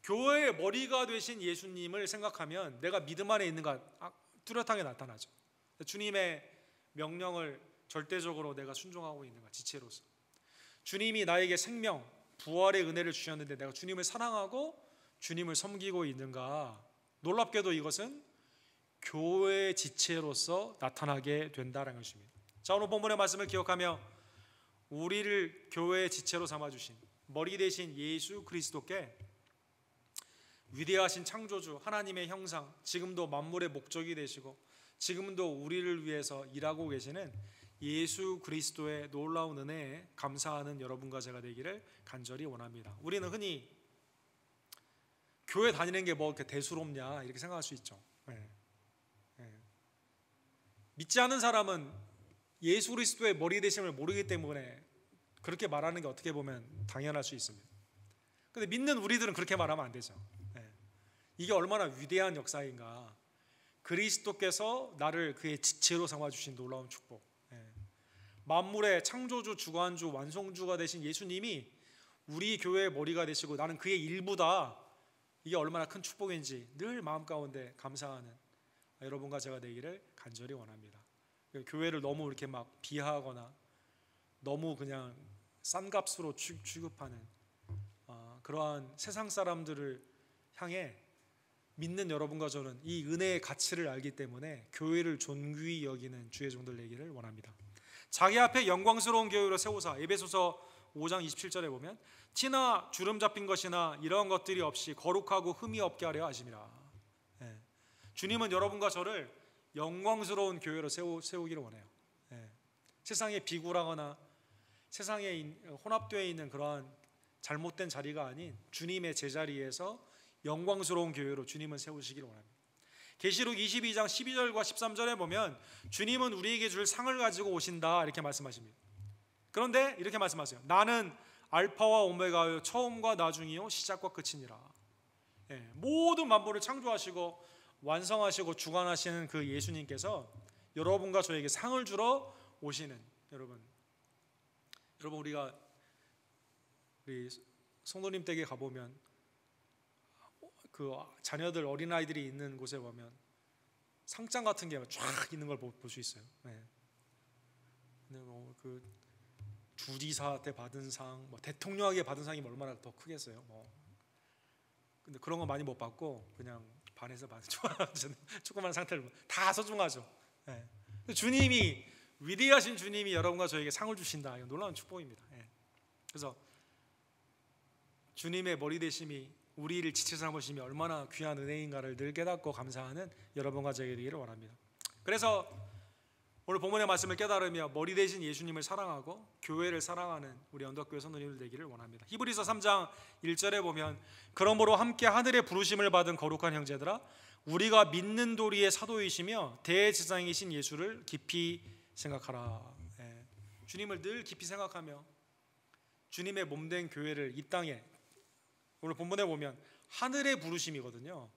교회의 머리가 되신 예수님을 생각하면 내가 믿음 안에 있는가 뚜렷하게 나타나죠. 주님의 명령을 절대적으로 내가 순종하고 있는가, 지체로서. 주님이 나에게 생명, 부활의 은혜를 주셨는데 내가 주님을 사랑하고 주님을 섬기고 있는가? 놀랍게도 이것은 교회의 지체로서 나타나게 된다는 것입니다. 자, 오늘 본문의 말씀을 기억하며 우리를 교회의 지체로 삼아주신 머리 대신 예수 그리스도께 위대하신 창조주 하나님의 형상, 지금도 만물의 목적이 되시고 지금도 우리를 위해서 일하고 계시는 예수 그리스도의 놀라운 은혜에 감사하는 여러분과 제가 되기를 간절히 원합니다. 우리는 흔히 교회 다니는 게 뭐 이렇게 대수롭냐 이렇게 생각할 수 있죠. 믿지 않는 사람은 예수 그리스도의 머리 되심을 모르기 때문에 그렇게 말하는 게 어떻게 보면 당연할 수 있습니다. 그런데 믿는 우리들은 그렇게 말하면 안 되죠. 이게 얼마나 위대한 역사인가. 그리스도께서 나를 그의 지체로 삼아주신 놀라운 축복. 만물의 창조주, 주관주, 완성주가 되신 예수님이 우리 교회의 머리가 되시고 나는 그의 일부다. 이게 얼마나 큰 축복인지 늘 마음 가운데 감사하는 여러분과 제가 되기를 간절히 원합니다. 교회를 너무 이렇게 막 비하하거나 너무 그냥 싼 값으로 취급하는 그러한 세상 사람들을 향해 믿는 여러분과 저는 이 은혜의 가치를 알기 때문에 교회를 존귀히 여기는 주의 종들 되기를 원합니다. 자기 앞에 영광스러운 교회로 세우사. 에베소서 5장 27절에 보면 티나 주름 잡힌 것이나 이런 것들이 없이 거룩하고 흠이 없게 하려 하심이라. 주님은 여러분과 저를 영광스러운 교회로 세우기를 원해요. 세상에 비굴하거나 세상에 혼합되어 있는 그러한 잘못된 자리가 아닌 주님의 제자리에서 영광스러운 교회로 주님은 세우시기를 원합니다. 계시록 22장 12절과 13절에 보면 주님은 우리에게 줄 상을 가지고 오신다 이렇게 말씀하십니다. 그런데 이렇게 말씀하세요. 나는 알파와 오메가요 처음과 나중이요 시작과 끝이니라. 모든 만물을 창조하시고 완성하시고 주관하시는 그 예수님께서 여러분과 저에게 상을 주러 오시는 여러분 우리가 우리 성도님 댁에 가보면 그 자녀들 어린아이들이 있는 곳에 보면 상장 같은 게 쫙 있는 걸 볼 수 있어요. 근데 뭐 그 주지사한테 받은 상, 뭐 대통령에게 받은 상이 얼마나 더 크겠어요. 근데 그런 거 많이 못 받고 그냥 반에서 반 조그만 상태를 다 소중하죠. 주님이 위대하신 주님이 여러분과 저에게 상을 주신다. 이건 놀라운 축복입니다. 그래서 주님의 머리 되심이 우리를 지체 삼으심이 얼마나 귀한 은혜인가를 늘 깨닫고 감사하는 여러분과 저에게 되기를 원합니다. 그래서 오늘 본문의 말씀을 깨달으며 머리 되신 예수님을 사랑하고 교회를 사랑하는 우리 언덕교회 성도님들 되기를 원합니다. 히브리서 3장 1절에 보면 그러므로 함께 하늘의 부르심을 받은 거룩한 형제들아 우리가 믿는 도리의 사도이시며 대제사장이신 예수를 깊이 생각하라. 주님을 늘 깊이 생각하며 주님의 몸된 교회를 이 땅에 오늘 본문에 보면 하늘의 부르심이거든요.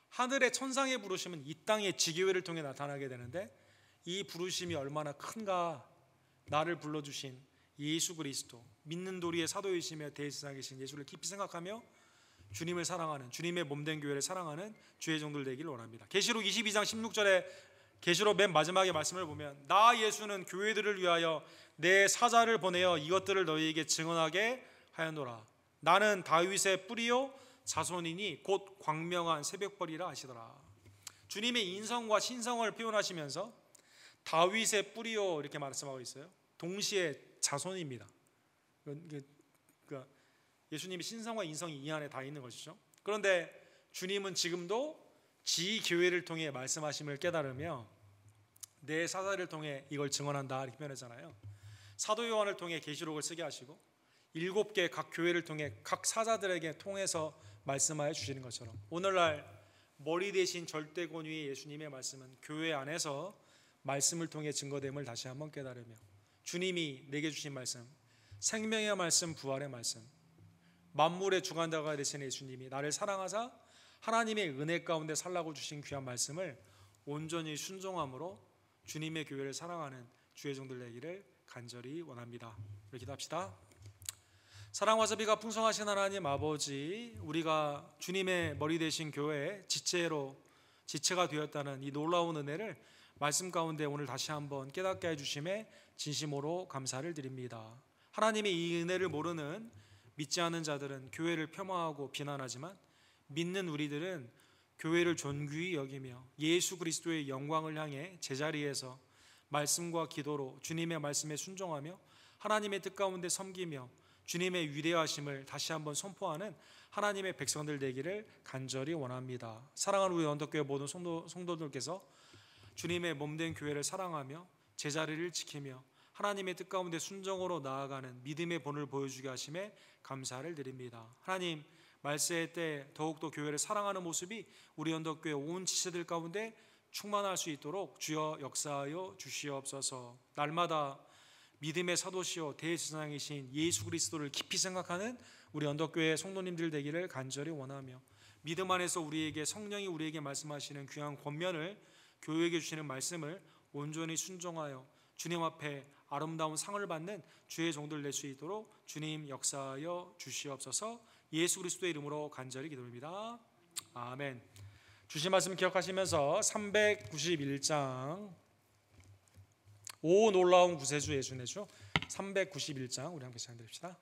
하늘의 천상의 부르심은 이 땅의 지교회를 통해 나타나게 되는데 이 부르심이 얼마나 큰가. 나를 불러주신 예수 그리스도 믿는 도리의 사도이시며 대제사장이신 예수를 깊이 생각하며 주님을 사랑하는 주님의 몸된 교회를 사랑하는 주의 종들 되기를 원합니다. 계시록 22장 16절에 계시록 맨 마지막에 말씀을 보면 나 예수는 교회들을 위하여 내 사자를 보내어 이것들을 너희에게 증언하게 하였노라. 나는 다윗의 뿌리요 자손이니 곧 광명한 새벽벌이라 하시더라. 주님의 인성과 신성을 표현하시면서 다윗의 뿌리요 이렇게 말씀하고 있어요. 동시에 자손입니다. 그러니까 예수님의 신성과 인성이 이 안에 다 있는 것이죠. 그런데 주님은 지금도 지 교회를 통해 말씀하심을 깨달으며 내 사자를 통해 이걸 증언한다 이렇게 표현하잖아요. 사도 요한을 통해 계시록을 쓰게 하시고 7개 각 교회를 통해 각 사자들에게 통해서 말씀하여 주시는 것처럼 오늘날 머리 대신 절대 권위의 예수님의 말씀은 교회 안에서 말씀을 통해 증거됨을 다시 한번 깨달으며 주님이 내게 주신 말씀, 생명의 말씀, 부활의 말씀, 만물의 주관자가 되신 예수님이 나를 사랑하사 하나님의 은혜 가운데 살라고 주신 귀한 말씀을 온전히 순종함으로 주님의 교회를 사랑하는 주의 종들 되기를 간절히 원합니다. 우리 기도합시다. 사랑과 자비가 풍성하신 하나님 아버지, 우리가 주님의 머리 되신 교회의 지체가 되었다는 이 놀라운 은혜를 말씀 가운데 오늘 다시 한번 깨닫게 해주심에 진심으로 감사를 드립니다. 하나님의 이 은혜를 모르는 믿지 않는 자들은 교회를 폄하하고 비난하지만 믿는 우리들은 교회를 존귀히 여기며 예수 그리스도의 영광을 향해 제자리에서 말씀과 기도로 주님의 말씀에 순종하며 하나님의 뜻 가운데 섬기며 주님의 위대하심을 다시 한번 선포하는 하나님의 백성들 되기를 간절히 원합니다. 사랑하는 우리 언덕교회 모든 성도들께서 주님의 몸된 교회를 사랑하며 제자리를 지키며 하나님의 뜻 가운데 순종으로 나아가는 믿음의 본을 보여주게 하심에 감사를 드립니다. 하나님, 말세의 때 더욱더 교회를 사랑하는 모습이 우리 언덕교회 온 지체들 가운데 충만할 수 있도록 주여 역사하여 주시옵소서. 날마다 믿음의 사도시요 대제사장이신 예수 그리스도를 깊이 생각하는 우리 언덕교회 성도님들 되기를 간절히 원하며 믿음 안에서 우리에게 성령이 우리에게 말씀하시는 귀한 권면을 교회에게 주시는 말씀을 온전히 순종하여 주님 앞에 아름다운 상을 받는 주의 종들 될 수 있도록 주님 역사하여 주시옵소서. 예수 그리스도의 이름으로 간절히 기도합니다. 아멘. 주신 말씀 기억하시면서 391장 오 놀라운 구세주 예수의 주 391장 우리 함께 시작 드립시다.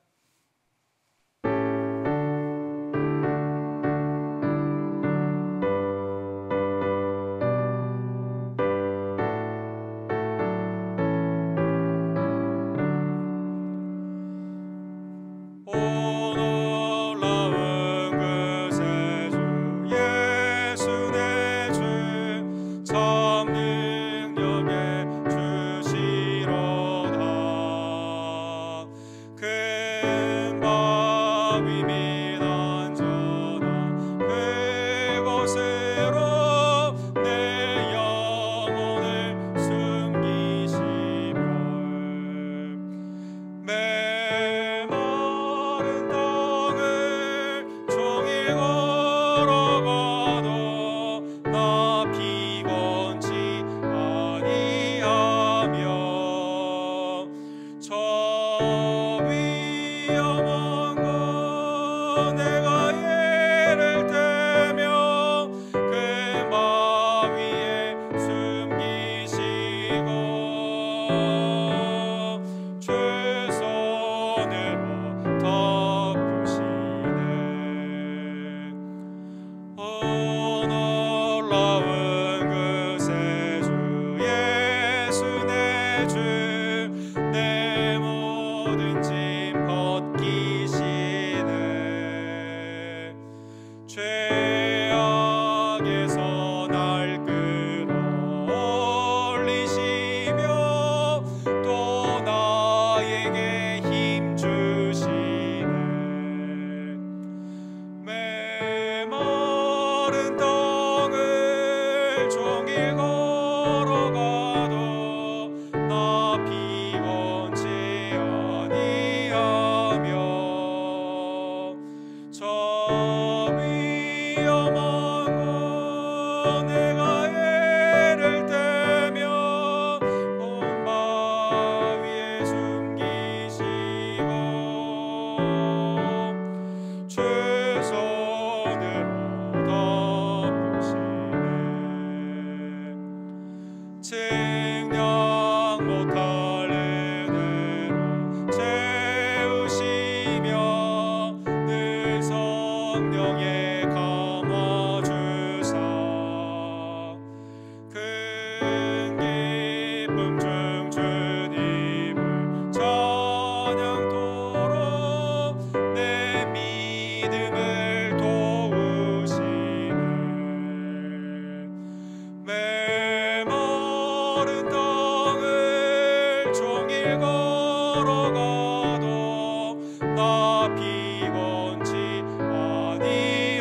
걸어가도 나 피곤치 아니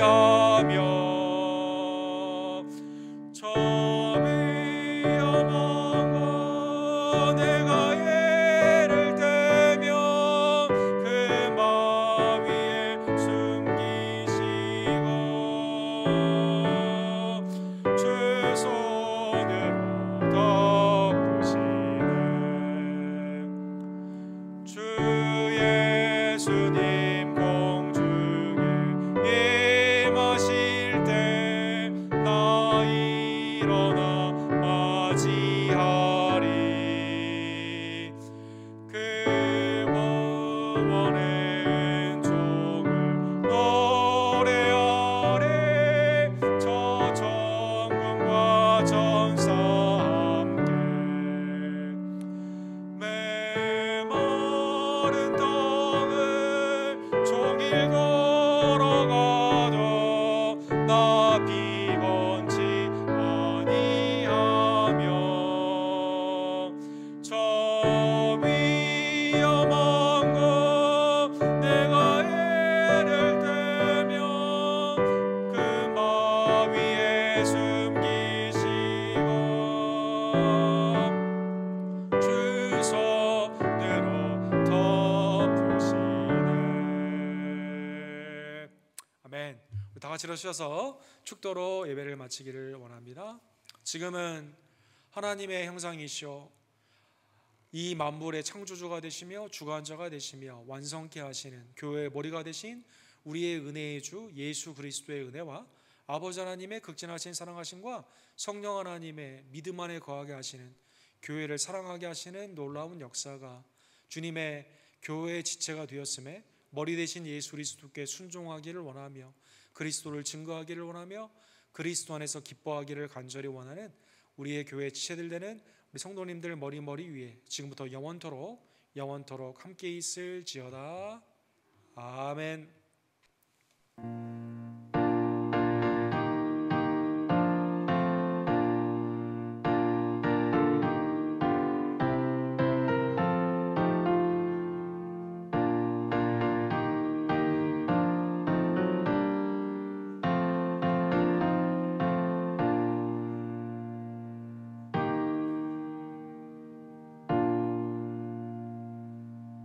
예수님 공중에 임하실 때 나 일어나 맞이하리. 그 구원의 종을 노래하리. 저 천군과 천사 함께 메마른 땅을 종일 걸어가도 나 피곤치 아니하며 저 위험한 곳 내가 애를 떼며 그 바위에 숨기시고 주 손으로 덮으시네. 아멘. 우리 다 같이 일어서셔서 축도로 예배를 마치기를 원합니다. 지금은 하나님의 형상이시오 이 만물의 창조주가 되시며 주관자가 되시며 완성케 하시는 교회의 머리가 되신 우리의 은혜의 주 예수 그리스도의 은혜와 아버지 하나님의 극진하신 사랑하심과 성령 하나님의 믿음 안에 거하게 하시는 교회를 사랑하게 하시는 놀라운 역사가 주님의 교회의 지체가 되었음에 머리 되신 예수 그리스도께 순종하기를 원하며 그리스도를 증거하기를 원하며 그리스도 안에서 기뻐하기를 간절히 원하는 우리의 교회 지체들 되는 우리 성도님들 머리 위에 지금부터 영원토록 함께 있을지어다. 아멘.